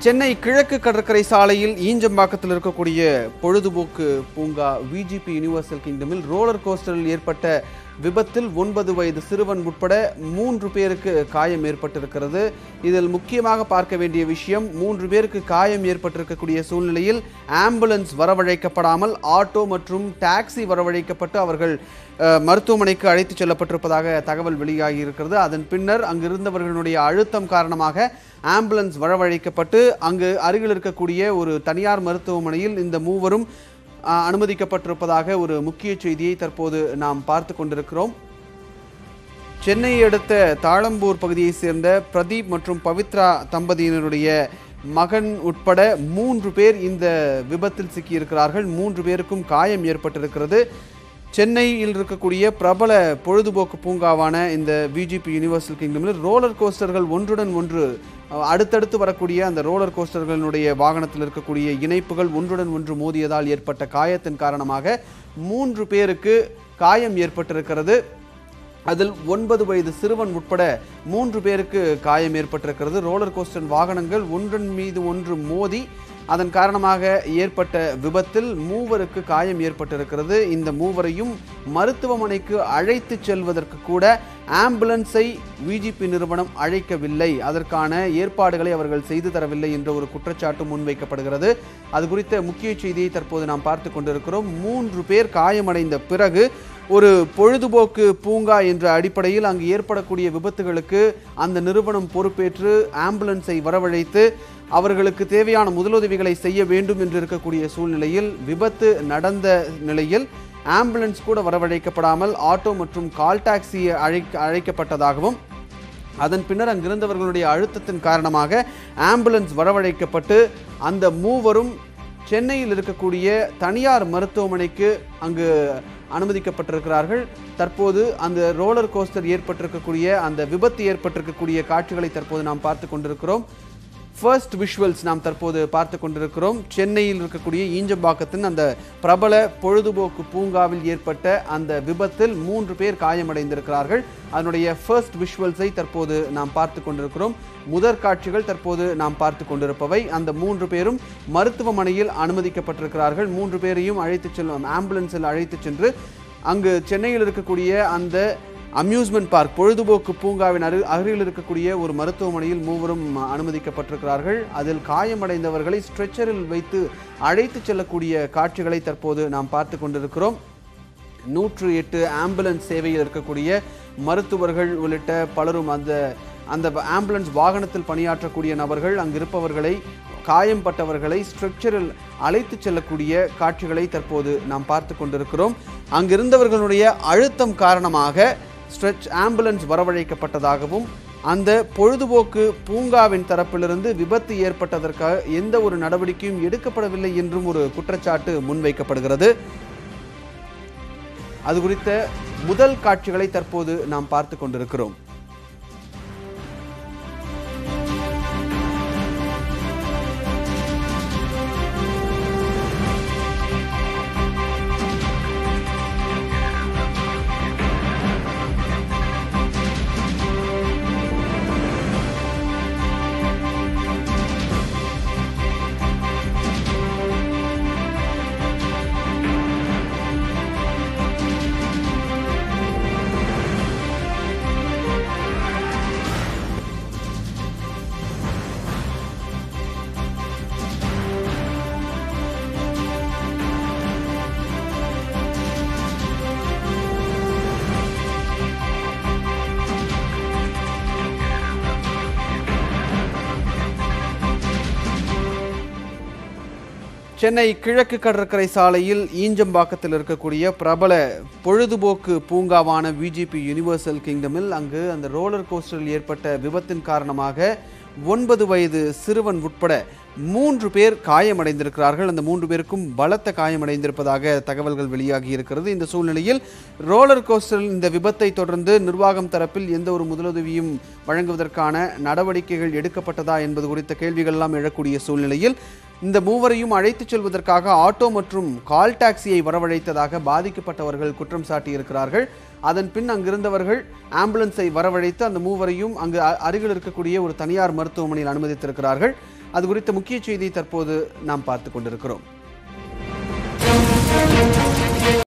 சென்னை கிழக்கு கடற்கரை சாலையில் ஈஞ்சம்பாக்கத்தில் இருக்கக்கூடிய பொழுதுபோக்கு பூங்கா விஜிபி யுனிவர்சல் கிங்டமில் ரோலர் கோஸ்டரில் ஏற்பட்ட விபத்தில் 9 வயது சிறுவன் உட்பட 3 பேருக்கு காயம் ஏற்பட்டிருக்கிறது. இதில் முக்கியமாக பார்க்க வேண்டிய விஷயம், 3 பேருக்கு காயம் ஏற்பட்டிருக்கக்கூடிய சூழ்நிலையில் ஆம்புலன்ஸ் வரவழைக்கப்படாமல் ஆட்டோ மற்றும் டாக்ஸி வரவழைக்கப்பட்டு அவர்கள் மருத்துவமனைக்கு அழைத்து செல்லப்பட்டிருப்பதாக தகவல் வெளியாகி இருக்கிறது. அதன் பின்னர் அங்கிருந்தவர்களுடைய அழுத்தம் காரணமாக ஆம்புலன்ஸ் வரவழைக்கப்பட்டு அங்கு அருகில் இருக்கக்கூடிய ஒரு தனியார் மருத்துவமனையில் இந்த மூவரும் அனுமதிக்கப்பட்டிருப்பதாக ஒரு முக்கிய செய்தியை தற்போது நாம் பார்த்து கொண்டிருக்கிறோம். சென்னையை அடுத்த தாழம்பூர் பகுதியை சேர்ந்த பிரதீப் மற்றும் பவித்ரா தம்பதியினருடைய மகன் உட்பட 3 பேர் இந்த விபத்தில் சிக்கியிருக்கிறார்கள். 3 பேருக்கும் காயம் ஏற்பட்டிருக்கிறது. சென்னையில் இருக்கக்கூடிய பிரபல பொழுதுபோக்கு பூங்காவான இந்த விஜிபி யுனிவர்சல் கிங்டமில் ரோலர் கோஸ்டர்கள் ஒன்றுடன் ஒன்று அடுத்தடுத்து வரக்கூடிய அந்த ரோலர் கோஸ்டர்களுடைய வாகனத்தில் இருக்கக்கூடிய இணைப்புகள் ஒன்றுடன் ஒன்று மோதியதால் ஏற்பட்ட காயத்தின் காரணமாக 3 பேருக்கு காயம் ஏற்பட்டிருக்கிறது. அதில் 9 வயது சிறுவன் உட்பட 3 பேருக்கு காயம் ஏற்பட்டிருக்கிறது. ரோலர் கோஸ்டர் வாகனங்கள் ஒன்றன் மீது ஒன்று மோதி அதன் காரணமாக ஏற்பட்ட விபத்தில் 3 காயம் ஏற்பட்டிருக்கிறது. இந்த 3 மருத்துவமனைக்கு அழைத்து செல்வதற்கு கூட ஆம்புலன்ஸை விஜிபி நிறுவனம் அழைக்கவில்லை, அதற்கான ஏற்பாடுகளை அவர்கள் செய்து தரவில்லை என்ற ஒரு குற்றச்சாட்டு முன்வைக்கப்படுகிறது. அது குறித்த முக்கிய செய்தியை தற்போது நாம் பார்த்து கொண்டிருக்கிறோம். 3 பேர் காயமடைந்த பிறகு ஒரு பொழுதுபோக்கு பூங்கா என்ற அடிப்படையில் அங்கு ஏற்படக்கூடிய விபத்துகளுக்கு அந்த நிறுவனம் பொறுப்பேற்று ஆம்புலன்ஸை வரவழைத்து அவர்களுக்கு தேவையான முதலுதவிகளை செய்ய வேண்டும் என்று இருக்கக்கூடிய சூழ்நிலையில் விபத்து நடந்த நிலையில் ஆம்புலன்ஸ் கூட வரவழைக்கப்படாமல் ஆட்டோ மற்றும் கால் டாக்ஸி அழைக்கப்பட்டதாகவும் அதன் பின்னர் அங்கிருந்தவர்களுடைய அழுத்தத்தின் காரணமாக ஆம்புலன்ஸ் வரவழைக்கப்பட்டு அந்த 3 சென்னையில் இருக்கக்கூடிய தனியார் மருத்துவமனைக்கு அங்கு அனுமதிக்கப்பட்டிருக்கிறார்கள். தற்போது அந்த ரோலர் கோஸ்டர் ஏற்பட்டிருக்கக்கூடிய அந்த விபத்து ஏற்பட்டிருக்கக்கூடிய காட்சிகளை தற்போது நாம் பார்த்து கொண்டிருக்கிறோம். ஃபர்ஸ்ட் விஷுவல்ஸ் நாம் தற்போது பார்த்து கொண்டிருக்கிறோம். சென்னையில் இருக்கக்கூடிய ஈஞ்சம்பாக்கத்தின் அந்த பிரபல பொழுதுபோக்கு பூங்காவில் ஏற்பட்ட அந்த விபத்தில் 3 பேர் காயமடைந்திருக்கிறார்கள். அதனுடைய ஃபர்ஸ்ட் விஷுவல்ஸை தற்போது நாம் பார்த்து கொண்டிருக்கிறோம். முதற் காட்சிகள் தற்போது நாம் பார்த்து கொண்டிருப்பவை. அந்த 3 பேரும் மருத்துவமனையில் அனுமதிக்கப்பட்டிருக்கிறார்கள். 3 பேரையும் அழைத்து செல்லும் ஆம்புலன்ஸில் அழைத்து சென்று அங்கு சென்னையில் இருக்கக்கூடிய அந்த அம்யூஸ்மெண்ட் பார்க் பொழுதுபோக்கு பூங்காவின் அருகில் இருக்கக்கூடிய ஒரு மருத்துவமனையில் 3 அனுமதிக்கப்பட்டிருக்கிறார்கள். அதில் காயமடைந்தவர்களை ஸ்ட்ரெச்சரில் வைத்து அழைத்து செல்லக்கூடிய காட்சிகளை தற்போது நாம் பார்த்து கொண்டிருக்கிறோம். 108 ஆம்புலன்ஸ் சேவையில் இருக்கக்கூடிய மருத்துவர்கள் உள்ளிட்ட பலரும் அந்த ஆம்புலன்ஸ் வாகனத்தில் பணியாற்றக்கூடிய நபர்கள் அங்கிருப்பவர்களை காயம்பட்டவர்களை ஸ்ட்ரெச்சரில் அழைத்து செல்லக்கூடிய காட்சிகளை தற்போது நாம் பார்த்து கொண்டிருக்கிறோம். அங்கிருந்தவர்களுடைய அழுத்தம் காரணமாக ஆம்புலன்ஸ் வரவழைக்கப்பட்டதாகவும் அந்த பொழுதுபோக்கு பூங்காவின் தரப்பிலிருந்து விபத்து ஏற்பட்டதற்காக எந்த ஒரு நடவடிக்கையும் எடுக்கப்படவில்லை என்றும் ஒரு குற்றச்சாட்டு முன்வைக்கப்படுகிறது. அது குறித்த முதல் காட்சிகளை தற்போது நாம் பார்த்து கொண்டிருக்கிறோம். சென்னை கிழக்கு கடற்கரை சாலையில் ஈஞ்சம்பாக்கத்தில் இருக்கக்கூடிய பிரபல பொழுதுபோக்கு பூங்காவான விஜிபி யுனிவர்சல் கிங்டமில் அங்கு அந்த ரோலர் கோஸ்டரில் ஏற்பட்ட விபத்தின் காரணமாக 9 வயது சிறுவன் உட்பட 3 பேர் காயமடைந்திருக்கிறார்கள். அந்த 3 பேருக்கும் பலத்த காயமடைந்திருப்பதாக தகவல்கள் வெளியாகி இருக்கிறது. இந்த சூழ்நிலையில் ரோலர் கோஸ்டரில் இந்த விபத்தை தொடர்ந்து நிர்வாகம் தரப்பில் எந்த ஒரு முதலுதவியும் வழங்குவதற்கான நடவடிக்கைகள் எடுக்கப்பட்டதா என்பது குறித்த கேள்விகள் எல்லாம் எழக்கூடிய சூழ்நிலையில் இந்த 3 அழைத்துச் செல்வதற்காக ஆட்டோ மற்றும் கால் டாக்ஸியை வரவழைத்ததாக பாதிக்கப்பட்டவர்கள் குற்றம் சாட்டியிருக்கிறார்கள். அதன் பின் அங்கிருந்தவர்கள் ஆம்புலன்ஸை வரவழைத்து அந்த 3 அங்கு அருகில் இருக்கக்கூடிய ஒரு தனியார் மருத்துவமனையில் அனுமதித்திருக்கிறார்கள். அது குறித்த முக்கிய செய்தியை தற்போது நாம் பார்த்து கொண்டிருக்கிறோம்.